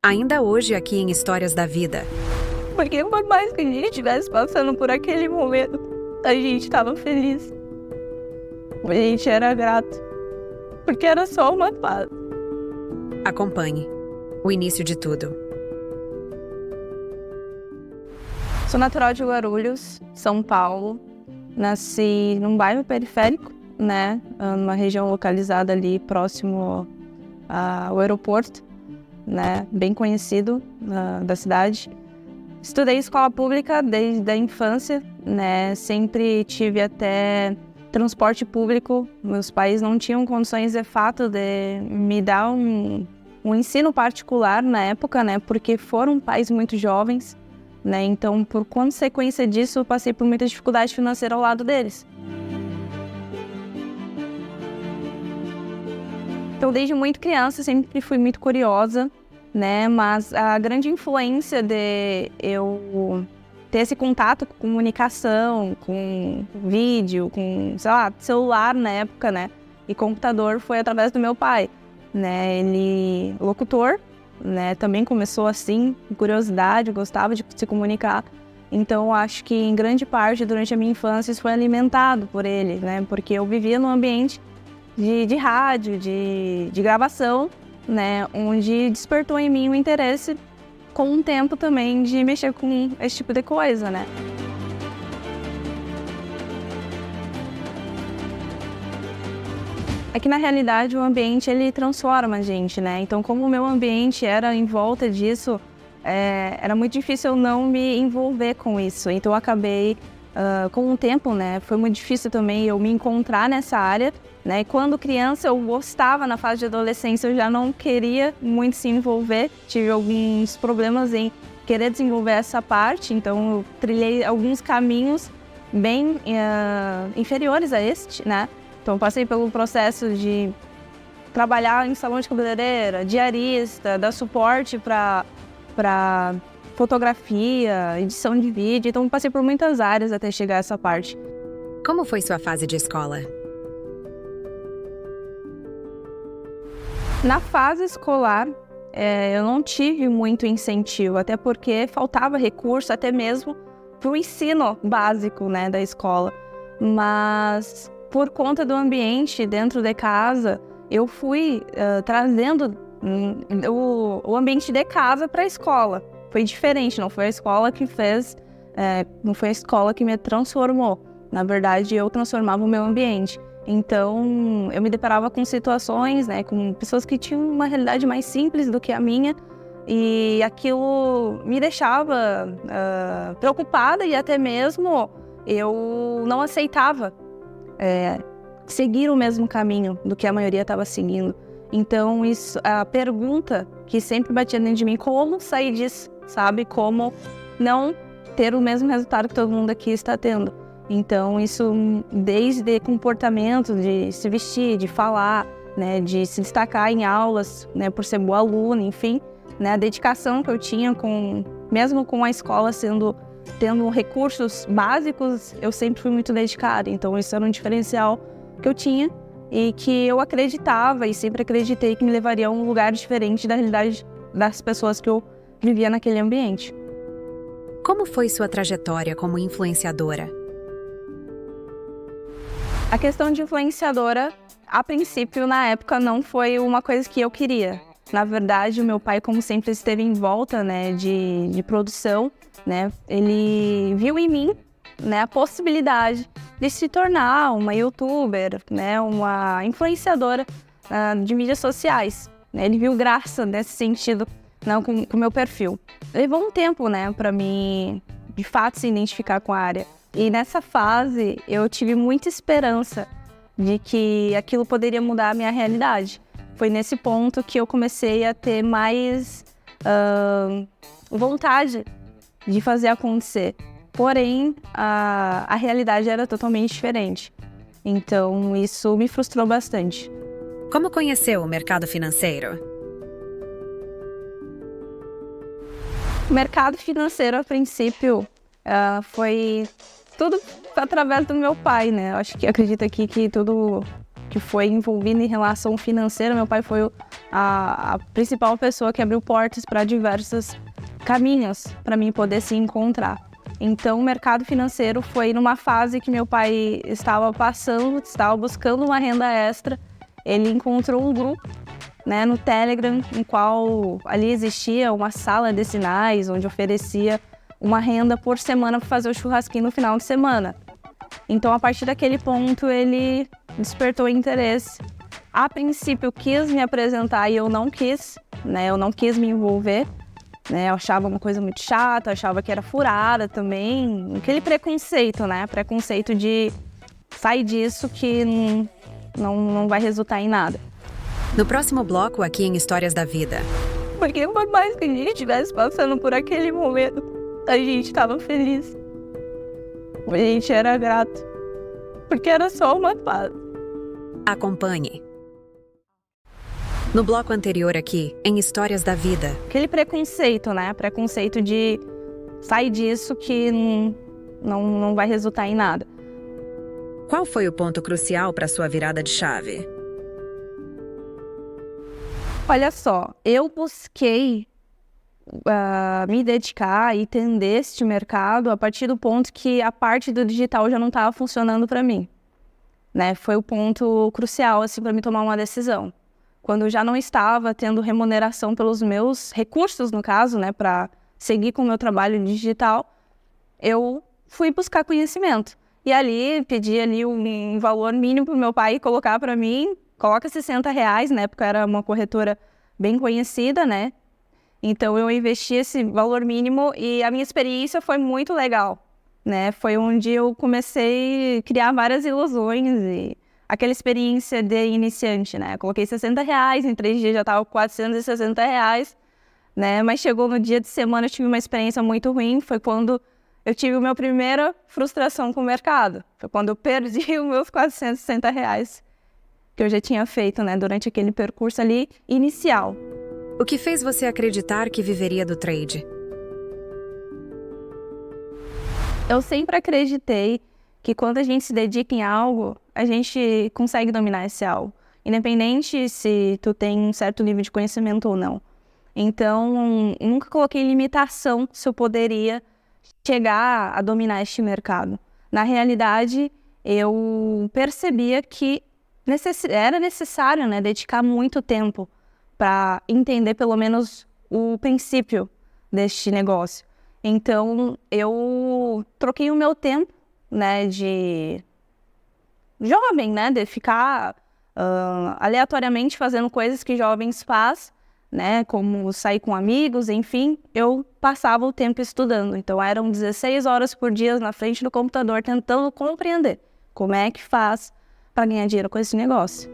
Ainda hoje aqui em Histórias da Vida. Porque por mais que a gente estivesse passando por aquele momento, a gente estava feliz. A gente era grato. Porque era só uma fase. Acompanhe o início de tudo. Sou natural de Guarulhos, São Paulo. Nasci num bairro periférico, né? Numa região localizada ali próximo ao aeroporto, né? Bem conhecido da cidade. Estudei escola pública desde a infância, né? Sempre tive até transporte público. Meus pais não tinham condições de fato de me dar um ensino particular na época, né? Porque foram pais muito jovens, né? Então, por consequência disso, eu passei por muita dificuldade financeira ao lado deles. Então, desde muito criança, sempre fui muito curiosa, né? Mas a grande influência de eu ter esse contato com comunicação, com vídeo, com, sei lá, celular na época, né? E computador foi através do meu pai, né? Ele é locutor, né? Também começou assim, com curiosidade, gostava de se comunicar. Então, acho que em grande parte, durante a minha infância, isso foi alimentado por ele, né? Porque eu vivia num ambiente de rádio, de gravação, né? Onde despertou em mim o interesse, com o tempo também, de mexer com esse tipo de coisa, né? É que, na realidade, o ambiente, ele transforma a gente, né? Então, como o meu ambiente era em volta disso, era muito difícil eu não me envolver com isso. Então, eu acabei, com o tempo, né? Foi muito difícil também eu me encontrar nessa área, né? E quando criança, eu gostava, na fase de adolescência, eu já não queria muito se envolver. Tive alguns problemas em querer desenvolver essa parte, então eu trilhei alguns caminhos bem inferiores a este, né? Então, passei pelo processo de trabalhar em salão de cabeleireira, diarista, dar suporte para fotografia, edição de vídeo. Então, passei por muitas áreas até chegar a essa parte. Como foi sua fase de escola? Na fase escolar, eu não tive muito incentivo, até porque faltava recurso, até mesmo para o ensino básico, né, da escola. Mas, por conta do ambiente dentro de casa, eu fui trazendo o ambiente de casa para a escola. Foi diferente, não foi a escola que fez, não foi a escola que me transformou. Na verdade, eu transformava o meu ambiente. Então, eu me deparava com situações, né, com pessoas que tinham uma realidade mais simples do que a minha, e aquilo me deixava preocupada, e até mesmo eu não aceitava seguir o mesmo caminho do que a maioria estava seguindo. Então, a pergunta que sempre batia dentro de mim: como sair disso, sabe? Como não ter o mesmo resultado que todo mundo aqui está tendo? Então, isso desde comportamento, de se vestir, de falar, né, de se destacar em aulas, né, por ser boa aluna, enfim, né, a dedicação que eu tinha, mesmo com a escola tendo recursos básicos, eu sempre fui muito dedicada. Então, isso era um diferencial que eu tinha e que eu acreditava e sempre acreditei que me levaria a um lugar diferente da realidade das pessoas que eu vivia naquele ambiente. Como foi sua trajetória como influenciadora? A questão de influenciadora, a princípio, na época, não foi uma coisa que eu queria. Na verdade, o meu pai, como sempre, esteve em volta, né, de produção, né, ele viu em mim, né, a possibilidade de se tornar uma youtuber, né, uma influenciadora de mídias sociais. Né, ele viu graça nesse sentido, não, com o meu perfil. Levou um tempo, né, para mim, de fato, se identificar com a área. E nessa fase, eu tive muita esperança de que aquilo poderia mudar a minha realidade. Foi nesse ponto que eu comecei a ter mais vontade de fazer acontecer. Porém, a realidade era totalmente diferente. Então, isso me frustrou bastante. Como conheceu o mercado financeiro? O mercado financeiro, a princípio, foi tudo através do meu pai, né? Acredito aqui que tudo que foi envolvido em relação financeira, meu pai foi a principal pessoa que abriu portas para diversos caminhos para mim poder se encontrar. Então, o mercado financeiro foi numa fase que meu pai estava passando, estava buscando uma renda extra. Ele encontrou um grupo, né, no Telegram, em qual ali existia uma sala de sinais, onde oferecia uma renda por semana para fazer o churrasquinho no final de semana. Então, a partir daquele ponto, ele despertou interesse. A princípio, eu quis me apresentar e eu não quis, né? Eu não quis me envolver, né? Eu achava uma coisa muito chata, eu achava que era furada também. Aquele preconceito, né? Preconceito de sai disso que não vai resultar em nada. No próximo bloco, aqui em Histórias da Vida. Porque por mais que a gente estivesse passando por aquele momento, a gente estava feliz. A gente era grato. Porque era só uma fase. Acompanhe. No bloco anterior aqui, em Histórias da Vida. Aquele preconceito, né? Preconceito de sai disso que não vai resultar em nada. Qual foi o ponto crucial para sua virada de chave? Olha só, eu busquei me dedicar e entender este mercado a partir do ponto que a parte do digital já não estava funcionando para mim, né? Foi o ponto crucial assim, para mim tomar uma decisão. Quando eu já não estava tendo remuneração pelos meus recursos, no caso, né, para seguir com o meu trabalho digital, eu fui buscar conhecimento. E ali, pedi ali um valor mínimo para o meu pai colocar para mim, coloca R$60, na época era uma corretora bem conhecida, né? Então eu investi esse valor mínimo e a minha experiência foi muito legal, né? Foi onde eu comecei a criar várias ilusões e aquela experiência de iniciante, né? Eu coloquei R$60, em 3 dias já estava com R$460, né? Mas chegou no dia de semana, eu tive uma experiência muito ruim, foi quando eu tive a minha primeira frustração com o mercado. Foi quando eu perdi os meus R$460 que eu já tinha feito, né? Durante aquele percurso ali inicial. O que fez você acreditar que viveria do trade? Eu sempre acreditei que quando a gente se dedica em algo, a gente consegue dominar esse algo. Independente se tu tem um certo nível de conhecimento ou não. Então, eu nunca coloquei limitação se eu poderia chegar a dominar este mercado. Na realidade, eu percebia que era necessário, né, dedicar muito tempo para entender pelo menos o princípio deste negócio. Então, eu troquei o meu tempo, né, de jovem, né, de ficar aleatoriamente fazendo coisas que jovens fazem, né, como sair com amigos, enfim, eu passava o tempo estudando. Então, eram 16 horas por dia na frente do computador tentando compreender como é que faz para ganhar dinheiro com esse negócio.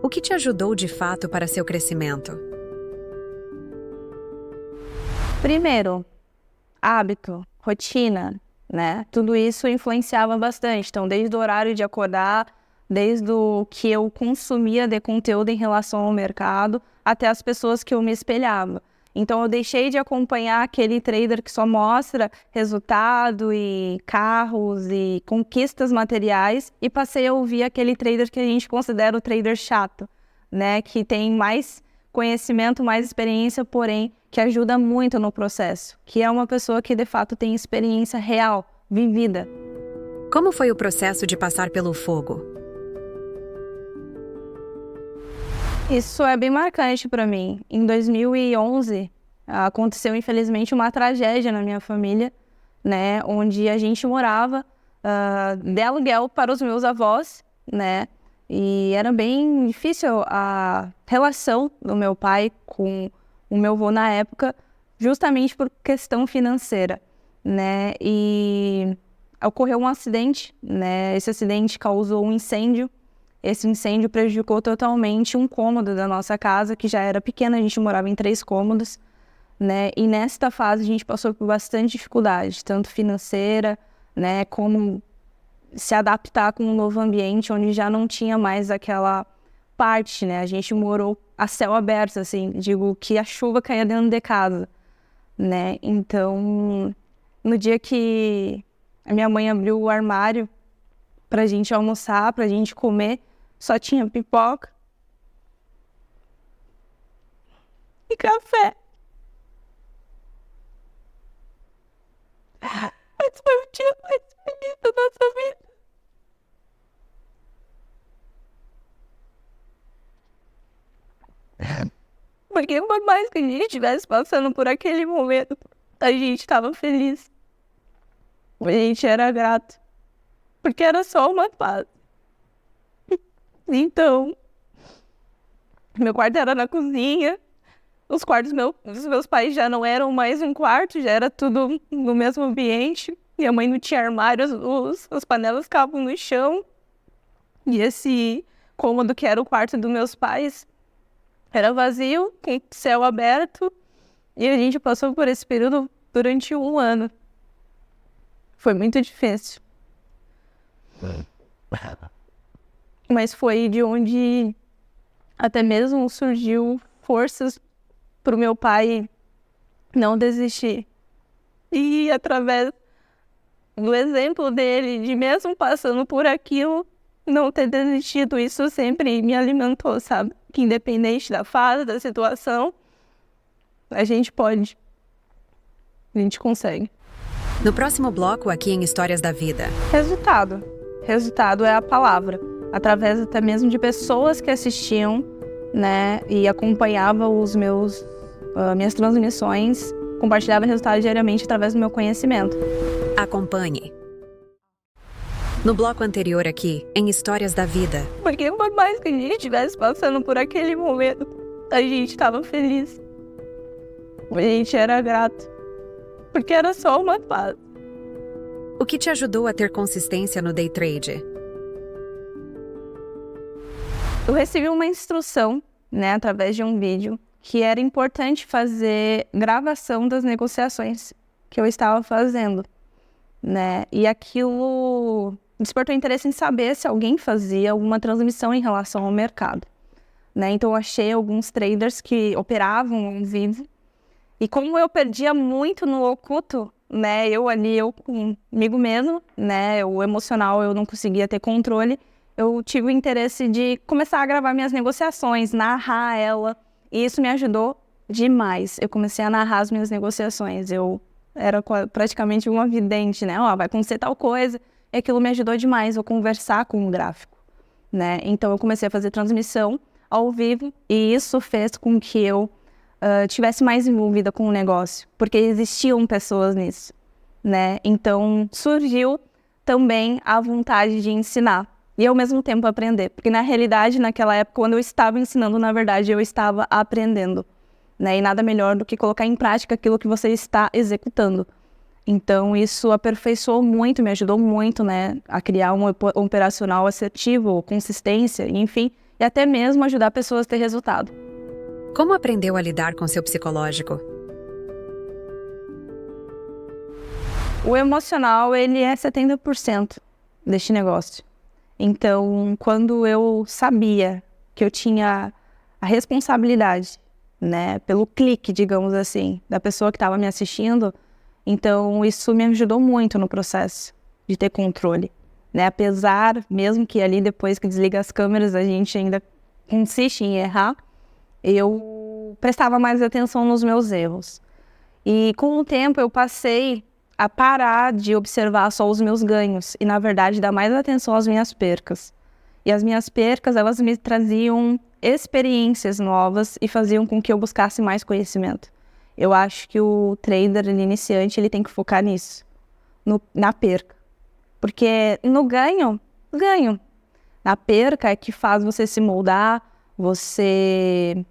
O que te ajudou de fato para seu crescimento? Primeiro, hábito, rotina, né? Tudo isso influenciava bastante. Então, desde o horário de acordar, desde o que eu consumia de conteúdo em relação ao mercado, até as pessoas que eu me espelhava. Então, eu deixei de acompanhar aquele trader que só mostra resultado e carros e conquistas materiais e passei a ouvir aquele trader que a gente considera o trader chato, né? Que tem mais conhecimento, mais experiência, porém, que ajuda muito no processo, que é uma pessoa que, de fato, tem experiência real, vivida. Como foi o processo de passar pelo fogo? Isso é bem marcante para mim. Em 2011, aconteceu, infelizmente, uma tragédia na minha família, né? Onde a gente morava de aluguel para os meus avós, né? E era bem difícil a relação do meu pai com o meu avô na época, justamente por questão financeira, né? E ocorreu um acidente, né? Esse acidente causou um incêndio. Esse incêndio prejudicou totalmente um cômodo da nossa casa, que já era pequena, a gente morava em 3 cômodos, né? E nesta fase a gente passou por bastante dificuldade, tanto financeira, né, como se adaptar com um novo ambiente onde já não tinha mais aquela parte, né? A gente morou a céu aberto, assim, digo que a chuva caía dentro de casa, né? Então, no dia que a minha mãe abriu o armário pra gente almoçar, pra gente comer, só tinha pipoca, e café. Mas foi o dia mais feliz da nossa vida. Porque por mais que a gente estivesse passando por aquele momento, a gente estava feliz. A gente era grato. Porque era só uma fase. Então, meu quarto era na cozinha. Os quartos dos meus pais já não eram mais um quarto, já era tudo no mesmo ambiente. Minha mãe não tinha armário, as panelas ficavam no chão. E esse cômodo que era o quarto dos meus pais era vazio, com céu aberto. E a gente passou por esse período durante 1 ano. Foi muito difícil. Mas foi de onde até mesmo surgiu forças para o meu pai não desistir. E através do exemplo dele, de mesmo passando por aquilo, não ter desistido, isso sempre me alimentou, sabe? Que independente da fase, da situação, a gente pode. A gente consegue. No próximo bloco, aqui em Histórias da Vida. Resultado. Resultado é a palavra. Através até mesmo de pessoas que assistiam, né, e acompanhavam minhas transmissões, compartilhava resultado diariamente através do meu conhecimento. Acompanhe. No bloco anterior aqui, em Histórias da Vida. Porque por mais que a gente estivesse passando por aquele momento, a gente estava feliz. A gente era grato. Porque era só uma fase. O que te ajudou a ter consistência no day trade? Eu recebi uma instrução, né, através de um vídeo, que era importante fazer gravação das negociações que eu estava fazendo, né? E aquilo despertou interesse em saber se alguém fazia alguma transmissão em relação ao mercado, né? Então eu achei alguns traders que operavam ao vivo. E como eu perdia muito no oculto, né, eu comigo mesmo, né, o emocional eu não conseguia ter controle, eu tive o interesse de começar a gravar minhas negociações, narrar ela, e isso me ajudou demais. Eu comecei a narrar as minhas negociações, eu era praticamente uma vidente, né, vai acontecer tal coisa, e aquilo me ajudou demais, eu conversar com o gráfico, né, então eu comecei a fazer transmissão ao vivo, e isso fez com que eu tivesse mais envolvida com o negócio, porque existiam pessoas nisso, né? Então surgiu também a vontade de ensinar e ao mesmo tempo aprender, porque na realidade naquela época quando eu estava ensinando, na verdade eu estava aprendendo, né? E nada melhor do que colocar em prática aquilo que você está executando. Então isso aperfeiçoou muito, me ajudou muito, né, a criar um operacional assertivo, consistência, enfim, e até mesmo ajudar pessoas a ter resultado. Como aprendeu a lidar com seu psicológico? O emocional, ele é 70% deste negócio. Então, quando eu sabia que eu tinha a responsabilidade, né, pelo clique, digamos assim, da pessoa que estava me assistindo, então isso me ajudou muito no processo de ter controle, né? Apesar, mesmo que ali depois que desliga as câmeras, a gente ainda insiste em errar, eu prestava mais atenção nos meus erros. E com o tempo eu passei a parar de observar só os meus ganhos e, na verdade, dar mais atenção às minhas percas. E as minhas percas, elas me traziam experiências novas e faziam com que eu buscasse mais conhecimento. Eu acho que o trader iniciante, ele tem que focar nisso, na perca. Porque no ganho. Na perca é que faz você se moldar, você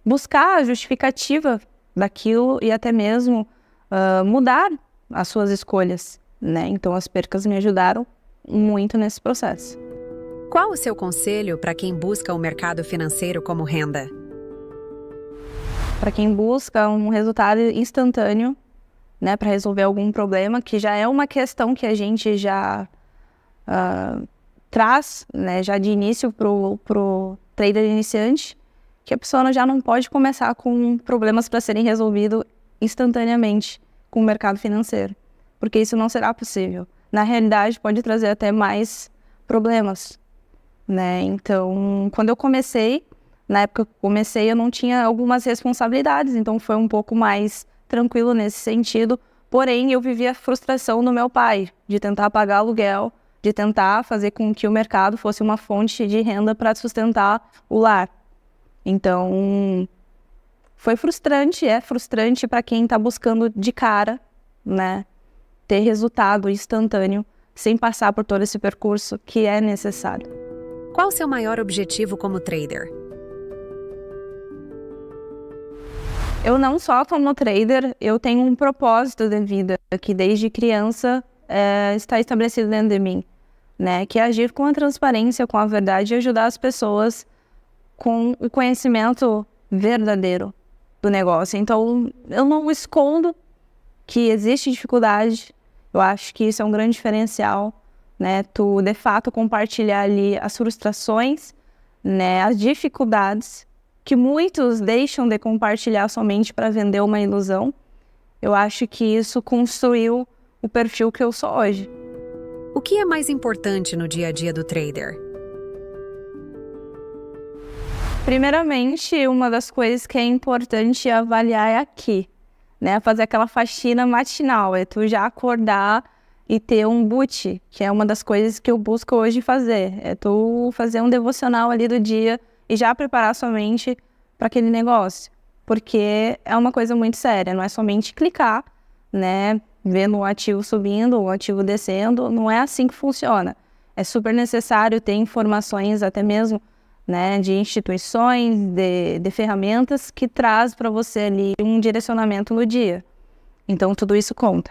buscar a justificativa daquilo e até mesmo mudar as suas escolhas, né? Então as percas me ajudaram muito nesse processo. Qual o seu conselho para quem busca o mercado financeiro como renda? Para quem busca um resultado instantâneo, né, para resolver algum problema, que já é uma questão que a gente já traz, né, já de início pro trader iniciante, que a pessoa já não pode começar com problemas para serem resolvidos instantaneamente com o mercado financeiro, porque isso não será possível. Na realidade, pode trazer até mais problemas, né? Então, quando eu comecei Na época que eu comecei, eu não tinha algumas responsabilidades, então foi um pouco mais tranquilo nesse sentido. Porém, eu vivia a frustração do meu pai, de tentar pagar aluguel, de tentar fazer com que o mercado fosse uma fonte de renda para sustentar o lar. Então, foi frustrante, é frustrante para quem está buscando de cara, né, ter resultado instantâneo, sem passar por todo esse percurso que é necessário. Qual o seu maior objetivo como trader? Eu não só como trader, eu tenho um propósito de vida que desde criança está estabelecido dentro de mim, né? Que é agir com a transparência, com a verdade e ajudar as pessoas com o conhecimento verdadeiro do negócio. Então, eu não escondo que existe dificuldade. Eu acho que isso é um grande diferencial, né? Tu, de fato, compartilhar ali as frustrações, né? As dificuldades que muitos deixam de compartilhar somente para vender uma ilusão. Eu acho que isso construiu o perfil que eu sou hoje. O que é mais importante no dia a dia do trader? Primeiramente, uma das coisas que é importante avaliar é aqui, né? Fazer aquela faxina matinal, é tu já acordar e ter um boot, que é uma das coisas que eu busco hoje fazer. É tu fazer um devocional ali do dia e já preparar sua mente para aquele negócio. Porque é uma coisa muito séria, não é somente clicar, né? Vendo o ativo subindo, o ativo descendo, não é assim que funciona. É super necessário ter informações até mesmo, né, de instituições, de ferramentas que traz para você ali um direcionamento no dia. Então tudo isso conta.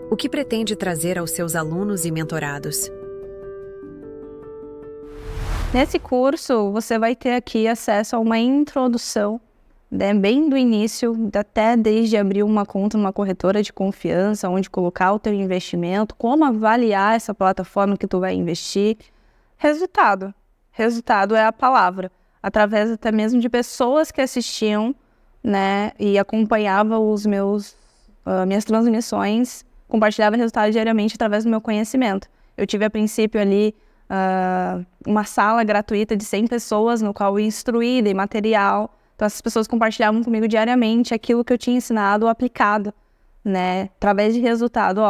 O que pretende trazer aos seus alunos e mentorados? Nesse curso, você vai ter aqui acesso a uma introdução, né, bem do início, até desde abrir uma conta numa corretora de confiança, onde colocar o teu investimento, como avaliar essa plataforma que tu vai investir. Resultado. Resultado é a palavra. Através até mesmo de pessoas que assistiam, né, e acompanhavam minhas transmissões, compartilhava resultados diariamente através do meu conhecimento. Eu tive a princípio ali uma sala gratuita de 100 pessoas, no qual eu instruí, dei material. Então essas pessoas compartilhavam comigo diariamente aquilo que eu tinha ensinado aplicado, né? Através de resultado,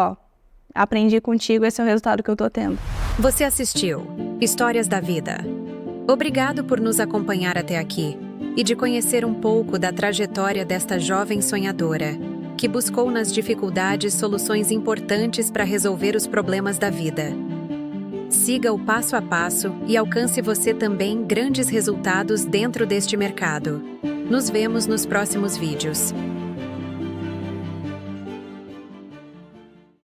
aprendi contigo, esse é o resultado que eu tô tendo. Você assistiu Histórias da Vida. Obrigado por nos acompanhar até aqui e de conhecer um pouco da trajetória desta jovem sonhadora, que buscou nas dificuldades soluções importantes para resolver os problemas da vida. Siga o passo a passo e alcance você também grandes resultados dentro deste mercado. Nos vemos nos próximos vídeos.